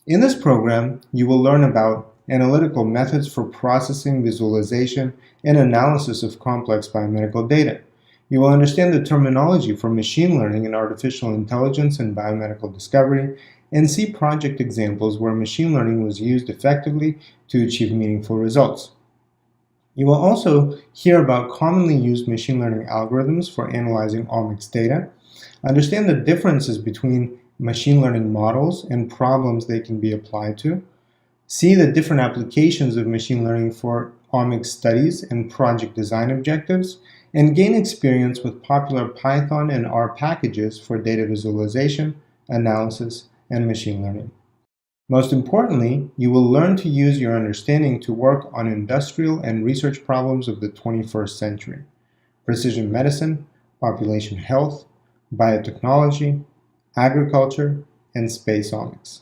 In this program, you will learn about analytical methods for processing, visualization, and analysis of complex biomedical data. You will understand the terminology for machine learning and artificial intelligence in biomedical discovery, and see project examples where machine learning was used effectively to achieve meaningful results. You will also hear about commonly used machine learning algorithms for analyzing omics data, understand the differences between machine learning models and problems they can be applied to, see the different applications of machine learning for omics studies and project design objectives, and gain experience with popular Python and R packages for data visualization, analysis, and machine learning. Most importantly, you will learn to use your understanding to work on industrial and research problems of the 21st century: precision medicine, population health, biotechnology, agriculture, and space omics.